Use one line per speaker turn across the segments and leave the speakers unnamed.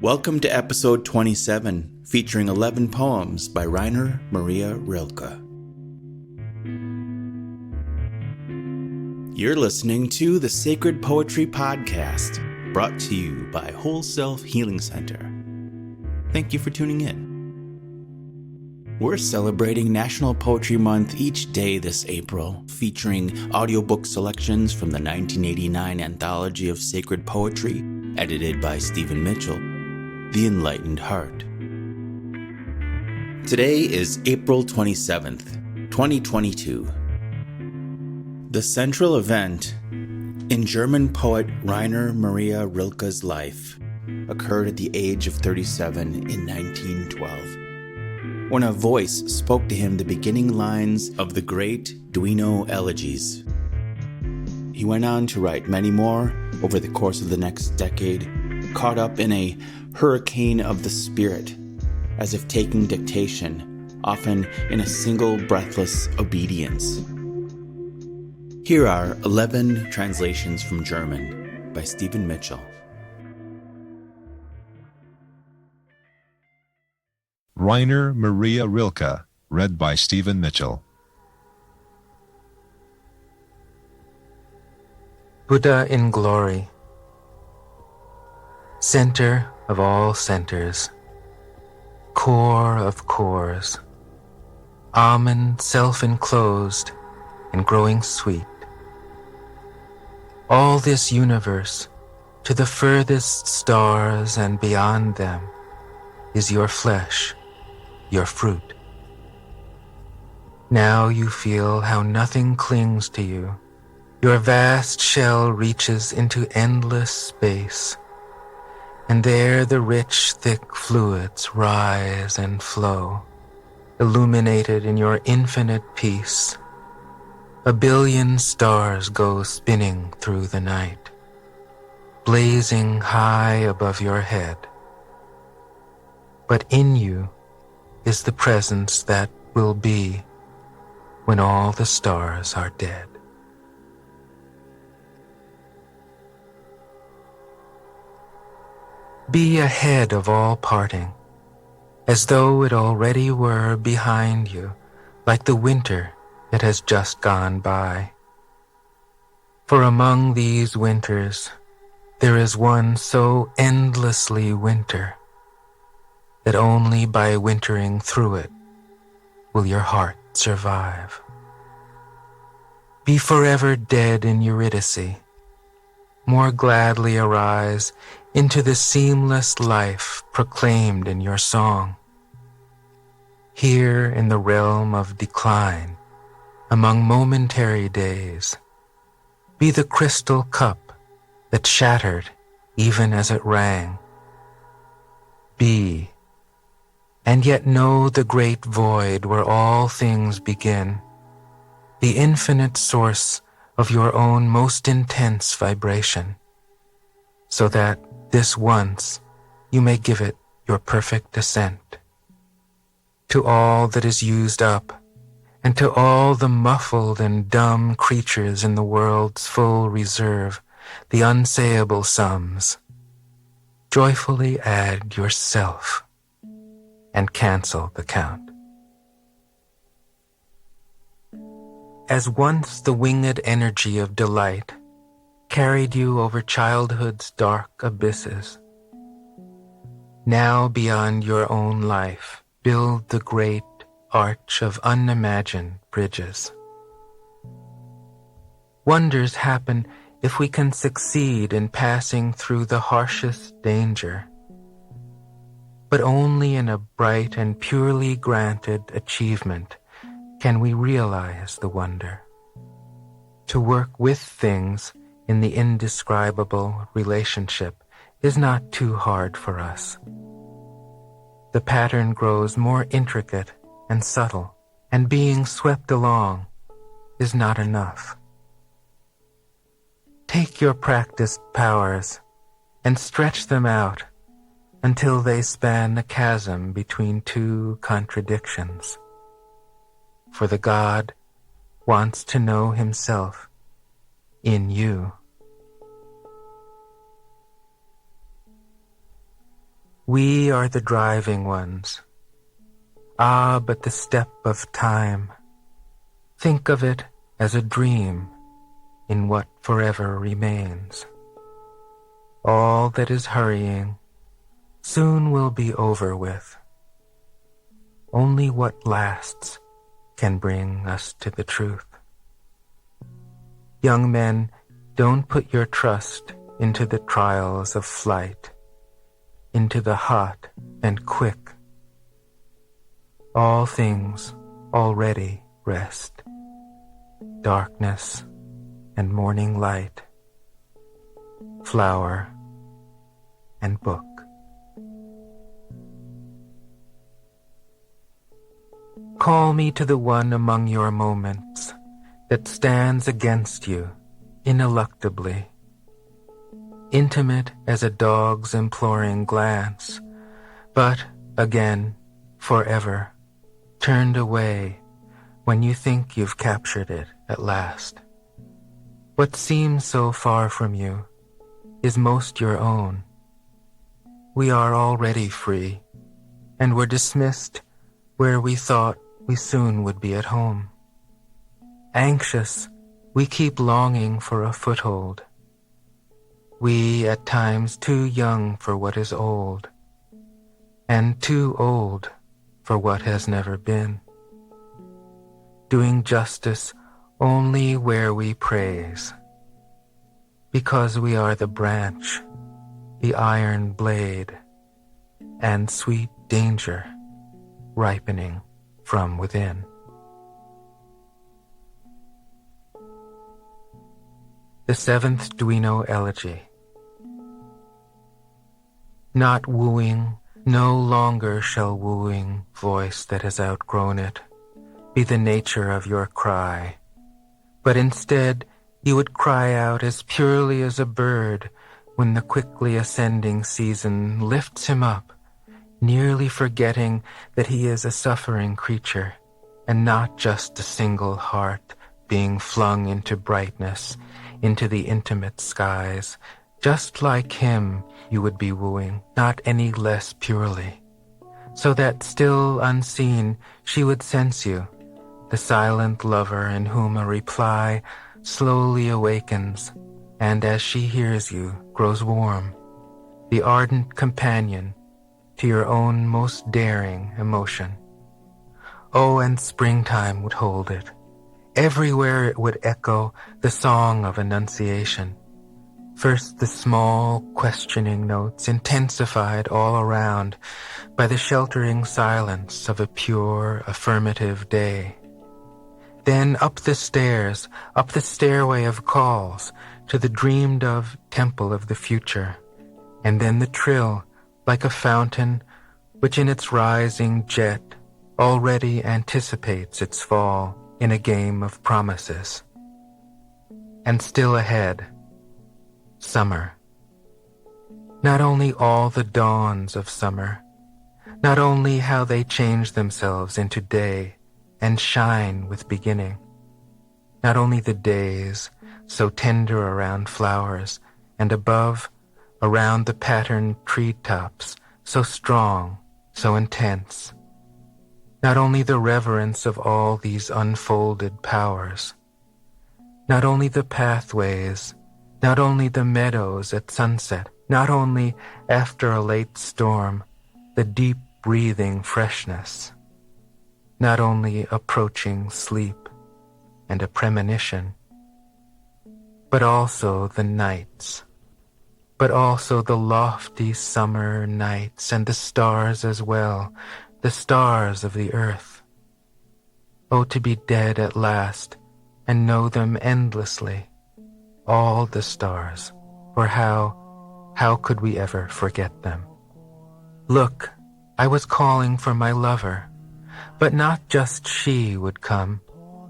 Welcome to episode 27, featuring 11 poems by Rainer Maria Rilke. You're listening to the Sacred Poetry Podcast, brought to you by Whole Self Healing Center. Thank you for tuning in. We're celebrating National Poetry Month each day this April, featuring audiobook selections from the 1989 anthology of sacred poetry, edited by Stephen Mitchell, The Enlightened Heart. Today is April 27th, 2022. The central event in German poet Rainer Maria Rilke's life occurred at the age of 37 in 1912, when a voice spoke to him the beginning lines of the great Duino elegies. He went on to write many more over the course of the next decade, caught up in a hurricane of the spirit, as if taking dictation, often in a single breathless obedience. Here are 11 translations from German by Stephen Mitchell.
Rainer Maria Rilke, read by Stephen Mitchell.
Buddha in glory, center of all centers, core of cores, almond self-enclosed and growing sweet. All this universe, to the furthest stars and beyond them, is your flesh, your fruit. Now you feel how nothing clings to you. Your vast shell reaches into endless space, and there the rich, thick fluids rise and flow, illuminated in your infinite peace. A billion stars go spinning through the night, blazing high above your head. But in you is the presence that will be when all the stars are dead. Be ahead of all parting, as though it already were behind you, like the winter that has just gone by. For among these winters, there is one so endlessly winter that only by wintering through it will your heart survive. Be forever dead in Eurydice, more gladly arise into the seamless life proclaimed in your song. Here in the realm of decline, among momentary days, be the crystal cup that shattered even as it rang. Be, and yet know the great void where all things begin, the infinite source of your own most intense vibration, so that this once you may give it your perfect assent. To all that is used up, and to all the muffled and dumb creatures in the world's full reserve, the unsayable sums, joyfully add yourself and cancel the count. As once the winged energy of delight carried you over childhood's dark abysses, now beyond your own life build the great arch of unimagined bridges. Wonders happen if we can succeed in passing through the harshest danger, but only in a bright and purely granted achievement can we realize the wonder. To work with things in the indescribable relationship is not too hard for us. The pattern grows more intricate and subtle, and being swept along is not enough. Take your practiced powers and stretch them out until they span the chasm between two contradictions. For the God wants to know himself in you. We are the driving ones. Ah, but the step of time. Think of it as a dream in what forever remains. All that is hurrying soon will be over with. Only what lasts can bring us to the truth. Young men, don't put your trust into the trials of flight, into the hot and quick. All things already rest, darkness and morning light, flower and book. Call me to the one among your moments that stands against you ineluctably, intimate as a dog's imploring glance, but again, forever, turned away when you think you've captured it at last. What seems so far from you is most your own. We are already free, and were dismissed where we thought we soon would be at home. Anxious, we keep longing for a foothold. We at times too young for what is old, and too old for what has never been. Doing justice only where we praise, because we are the branch, the iron blade, and sweet danger ripening from within. The seventh Duino Elegy. Not wooing, no longer shall wooing, voice that has outgrown it, be the nature of your cry, but instead you would cry out as purely as a bird when the quickly ascending season lifts him up, nearly forgetting that he is a suffering creature, and not just a single heart being flung into brightness, into the intimate skies. Just like him you would be wooing, not any less purely, so that still unseen she would sense you, the silent lover in whom a reply slowly awakens, and as she hears you grows warm, the ardent companion to your own most daring emotion. Oh, and springtime would hold it. Everywhere it would echo the song of Annunciation. First the small, questioning notes intensified all around by the sheltering silence of a pure, affirmative day. Then up the stairs, up the stairway of calls, to the dreamed-of temple of the future, and then the trill, like a fountain, which in its rising jet already anticipates its fall in a game of promises. And still ahead, summer. Not only all the dawns of summer, not only how they change themselves into day and shine with beginning, not only the days so tender around flowers, and above, around the patterned treetops, so strong, so intense, not only the reverence of all these unfolded powers, not only the pathways, not only the meadows at sunset, not only after a late storm, the deep breathing freshness, not only approaching sleep and a premonition, but also the nights, but also the lofty summer nights and the stars as well, the stars of the earth. Oh, to be dead at last and know them endlessly, all the stars, for how could we ever forget them? Look, I was calling for my lover, but not just she would come.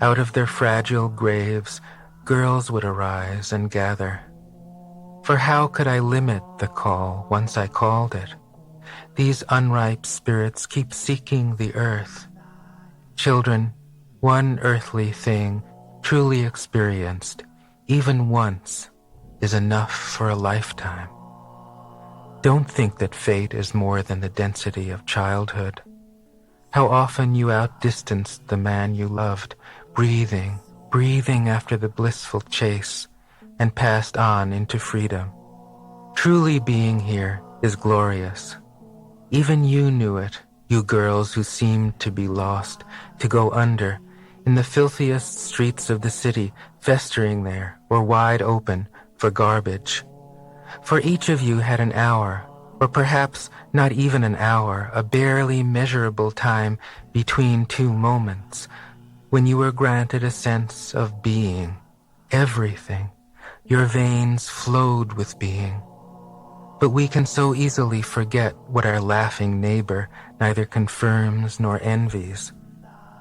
Out of their fragile graves, girls would arise and gather. For how could I limit the call once I called it? These unripe spirits keep seeking the earth. Children, one earthly thing, truly experienced, even once, is enough for a lifetime. Don't think that fate is more than the density of childhood. How often you outdistanced the man you loved, breathing after the blissful chase, and passed on into freedom. Truly being here is glorious. Even you knew it, you girls who seemed to be lost, to go under, in the filthiest streets of the city, festering there, or wide open, for garbage. For each of you had an hour, or perhaps not even an hour, a barely measurable time between two moments, when you were granted a sense of being, everything. Your veins flowed with being. But we can so easily forget what our laughing neighbor neither confirms nor envies.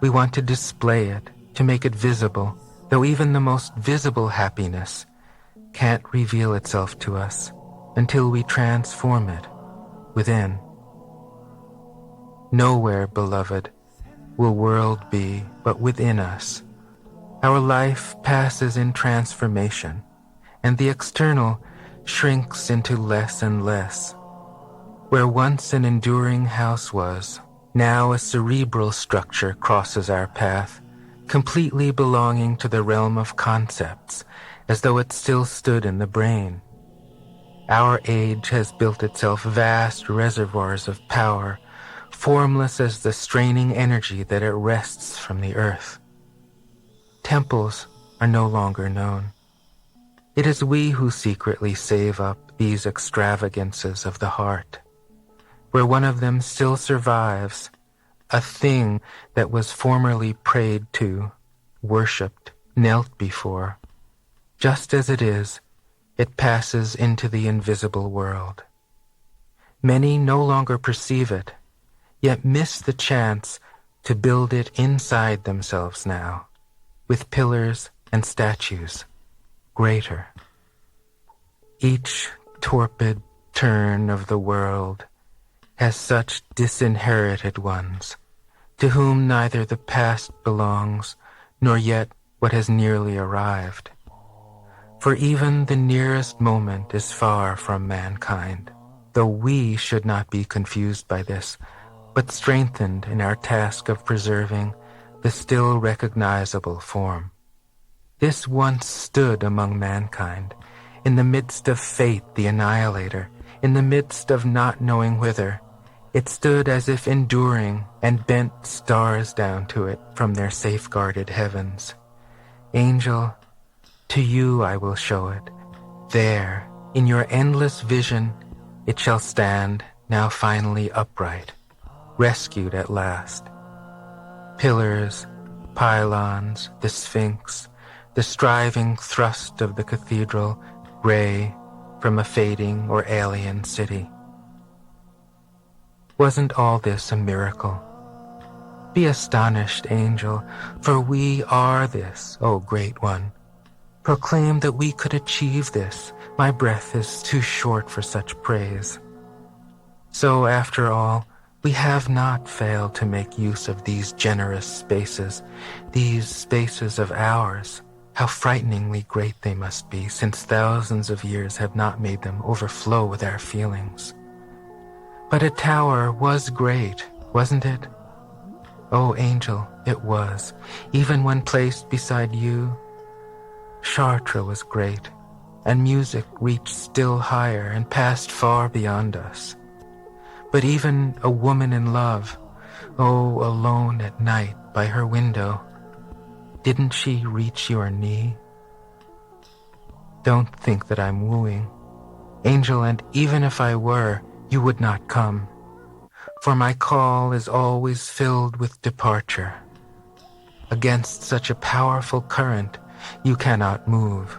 We want to display it, to make it visible, though even the most visible happiness can't reveal itself to us until we transform it within. Nowhere, beloved, will world be but within us. Our life passes in transformation, and the external shrinks into less and less. Where once an enduring house was, now a cerebral structure crosses our path, completely belonging to the realm of concepts, as though it still stood in the brain. Our age has built itself vast reservoirs of power, formless as the straining energy that it wrests from the earth. Temples are no longer known. It is we who secretly save up these extravagances of the heart, where one of them still survives, a thing that was formerly prayed to, worshipped, knelt before. Just as it is, it passes into the invisible world. Many no longer perceive it, yet miss the chance to build it inside themselves now, with pillars and statues, greater. Each torpid turn of the world has such disinherited ones, to whom neither the past belongs, nor yet what has nearly arrived. For even the nearest moment is far from mankind, though we should not be confused by this, but strengthened in our task of preserving the still recognizable form. This once stood among mankind, in the midst of fate the annihilator, in the midst of not knowing whither. It stood as if enduring, and bent stars down to it from their safeguarded heavens. Angel, to you I will show it. There, in your endless vision, it shall stand, now finally upright, rescued at last. Pillars, pylons, the Sphinx, the striving thrust of the cathedral, gray from a fading or alien city. Wasn't all this a miracle? Be astonished, angel, for we are this, O Great One. Proclaim that we could achieve this. My breath is too short for such praise. So, after all, we have not failed to make use of these generous spaces, these spaces of ours. How frighteningly great they must be, since thousands of years have not made them overflow with our feelings. But a tower was great, wasn't it? Oh, angel, it was, even when placed beside you. Chartres was great, and music reached still higher and passed far beyond us. But even a woman in love, oh, alone at night by her window, didn't she reach your knee? Don't think that I'm wooing, angel, and even if I were, you would not come, for my call is always filled with departure. Against such a powerful current, you cannot move.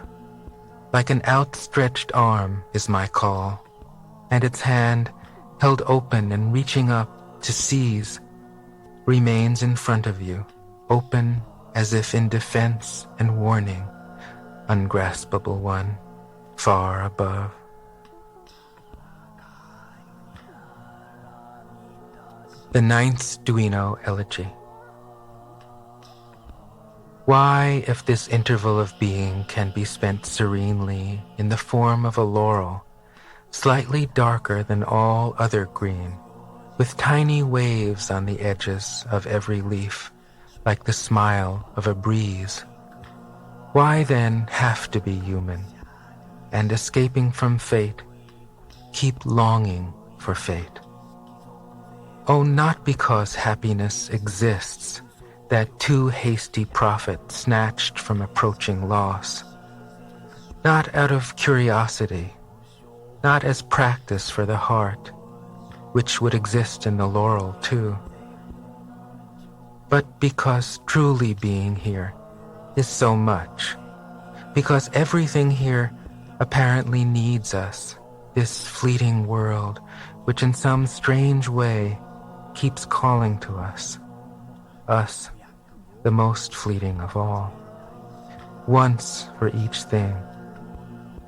Like an outstretched arm is my call, and its hand, held open and reaching up to seize, remains in front of you, open as if in defense and warning, ungraspable one, far above. The Ninth Duino Elegy. Why, if this interval of being can be spent serenely in the form of a laurel, slightly darker than all other green, with tiny waves on the edges of every leaf, like the smile of a breeze. Why then have to be human, and escaping from fate, keep longing for fate? Oh, not because happiness exists, that too hasty profit snatched from approaching loss. Not out of curiosity, not as practice for the heart, which would exist in the laurel too, but because truly being here is so much, because everything here apparently needs us, this fleeting world which in some strange way keeps calling to us, the most fleeting of all. Once for each thing,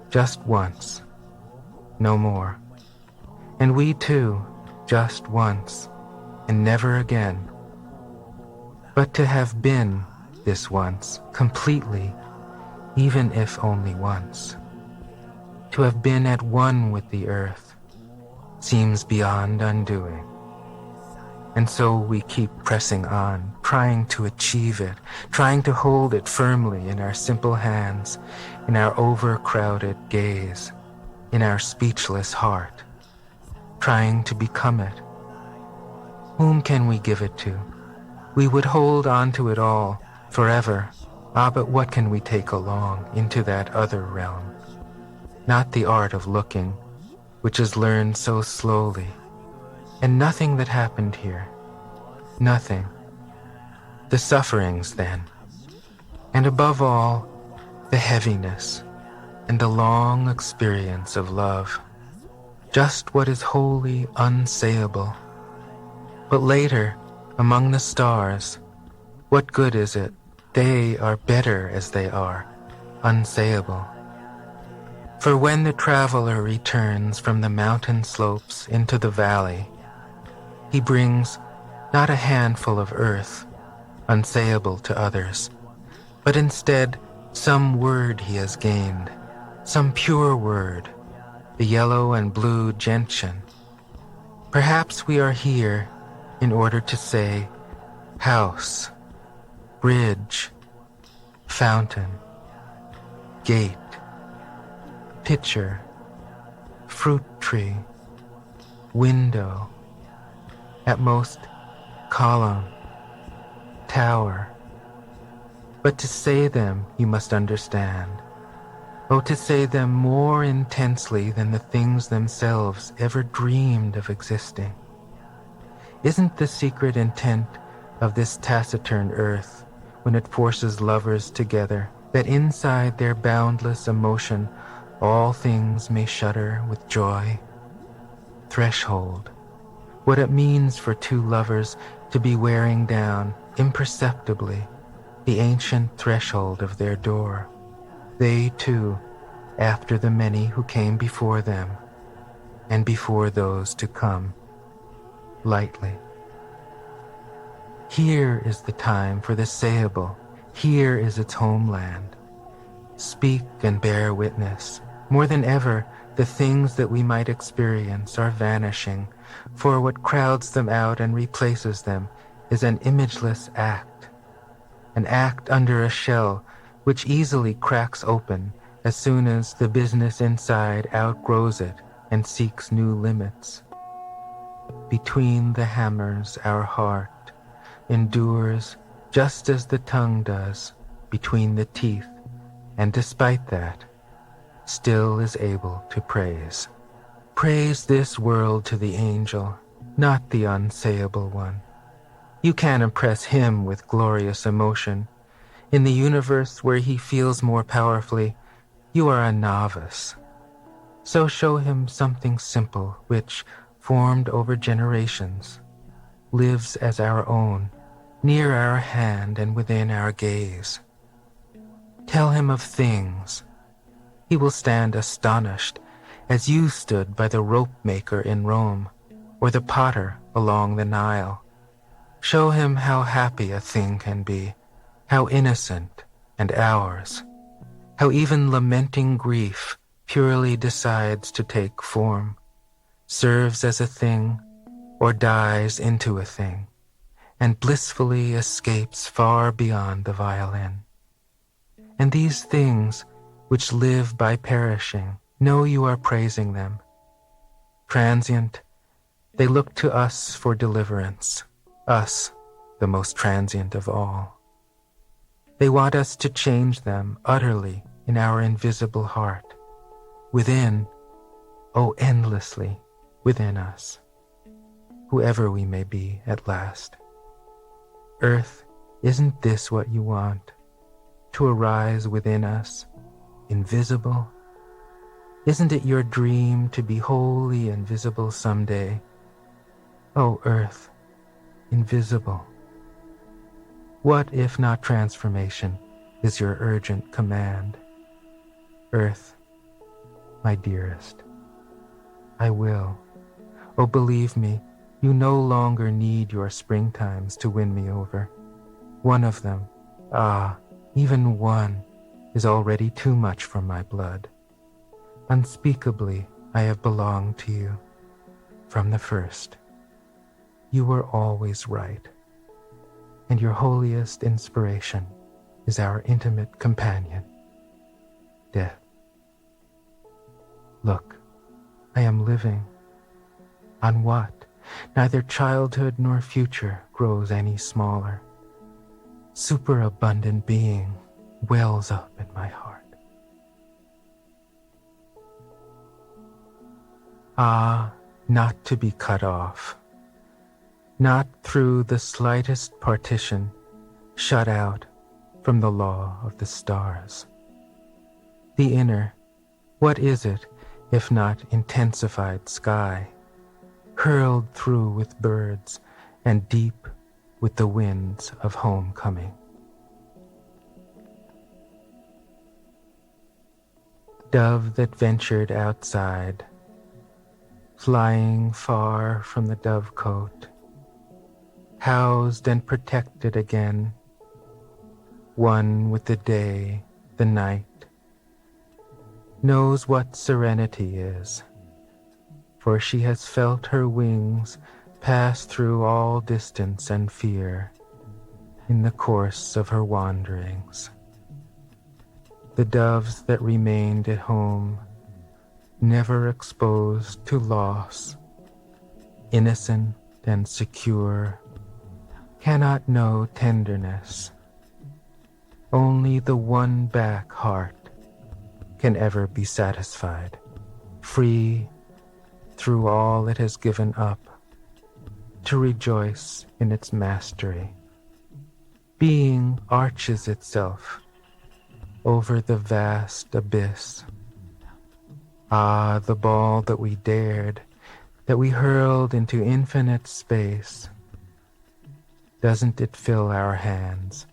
just once, no more. And we too, just once, and never again. But to have been this once, completely, even if only once, to have been at one with the earth, seems beyond undoing. And so we keep pressing on, trying to achieve it, trying to hold it firmly in our simple hands, in our overcrowded gaze, in our speechless heart, trying to become it. Whom can we give it to? We would hold on to it all, forever. Ah, but what can we take along into that other realm? Not the art of looking, which is learned so slowly, and nothing that happened here. Nothing. The sufferings then, and above all, the heaviness and the long experience of love. Just what is wholly unsayable. But later, among the stars, what good is it? They are better as they are, unsayable. For when the traveler returns from the mountain slopes into the valley, he brings not a handful of earth, unsayable to others, but instead some word he has gained, some pure word, the yellow and blue gentian. Perhaps we are here in order to say house, bridge, fountain, gate, pitcher, fruit tree, window, at most column, tower. But to say them, you must understand. Oh, to say them more intensely than the things themselves ever dreamed of existing. Isn't the secret intent of this taciturn earth, when it forces lovers together, that inside their boundless emotion all things may shudder with joy? Threshold. What it means for two lovers to be wearing down, imperceptibly, the ancient threshold of their door. They too, after the many who came before them, and before those to come, lightly. Here is the time for the sayable. Here is its homeland. Speak and bear witness. More than ever, the things that we might experience are vanishing, for what crowds them out and replaces them is an imageless act, an act under a shell which easily cracks open as soon as the business inside outgrows it and seeks new limits. Between the hammers our heart endures just as the tongue does between the teeth, and despite that, still is able to praise. Praise this world to the angel, not the unsayable one. You can impress him with glorious emotion. In the universe where he feels more powerfully, you are a novice. So show him something simple which, formed over generations, lives as our own, near our hand and within our gaze. Tell him of things. He will stand astonished, as you stood by the rope maker in Rome, or the potter along the Nile. Show him how happy a thing can be, how innocent and ours, how even lamenting grief purely decides to take form, serves as a thing, or dies into a thing, and blissfully escapes far beyond the violin. And these things, which live by perishing, know you are praising them. Transient, they look to us for deliverance, us, the most transient of all. They want us to change them utterly in our invisible heart, within, oh endlessly, within us, whoever we may be at last. Earth, isn't this what you want? To arise within us, invisible? Isn't it your dream to be wholly invisible someday? Oh, Earth, invisible. What if not transformation is your urgent command? Earth, my dearest, I will. Oh, believe me, you no longer need your springtimes to win me over. One of them, even one, is already too much for my blood. Unspeakably, I have belonged to you. From the first, you were always right, and your holiest inspiration is our intimate companion, death. Look, I am living. On what? Neither childhood nor future grows any smaller. Superabundant being wells up in my heart. Not to be cut off. Not through the slightest partition, shut out from the law of the stars. The inner, what is it if not intensified sky, hurled through with birds and deep with the winds of homecoming? Dove that ventured outside, flying far from the dovecote, housed and protected again, one with the day, the night, knows what serenity is, for she has felt her wings pass through all distance and fear in the course of her wanderings. The doves that remained at home, never exposed to loss, innocent and secure, cannot know tenderness. Only the one back heart can ever be satisfied, free through all it has given up, to rejoice in its mastery. Being arches itself over the vast abyss. The ball that we dared, that we hurled into infinite space. Doesn't it fill our hands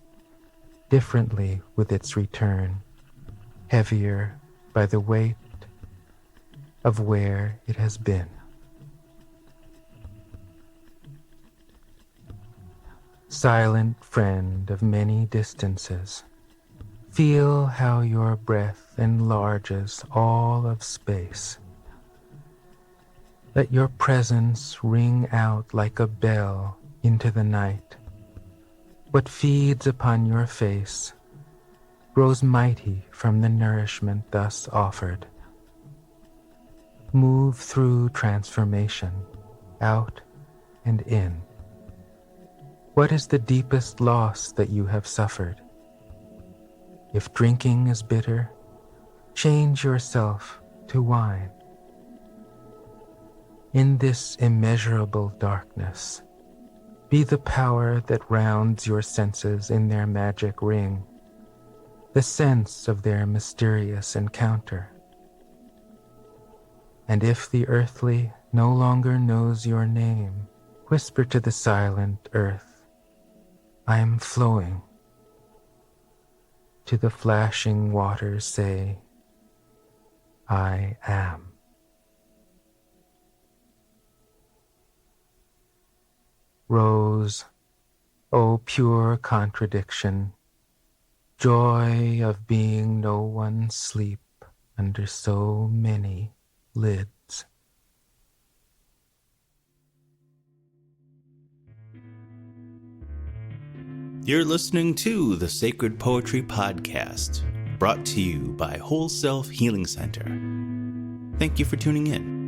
differently with its return, heavier by the weight of where it has been? Silent friend of many distances, feel how your breath enlarges all of space. Let your presence ring out like a bell into the night. What feeds upon your face grows mighty from the nourishment thus offered. Move through transformation, out and in. What is the deepest loss that you have suffered? If drinking is bitter, change yourself to wine. In this immeasurable darkness, be the power that rounds your senses in their magic ring, the sense of their mysterious encounter. And if the earthly no longer knows your name, whisper to the silent earth, I am flowing. To the flashing waters say, I am. Rose, O pure contradiction, joy of being no one's sleep, under so many lids.
You're listening to the Sacred Poetry Podcast, brought to you by Whole Self Healing Center. Thank you for tuning in.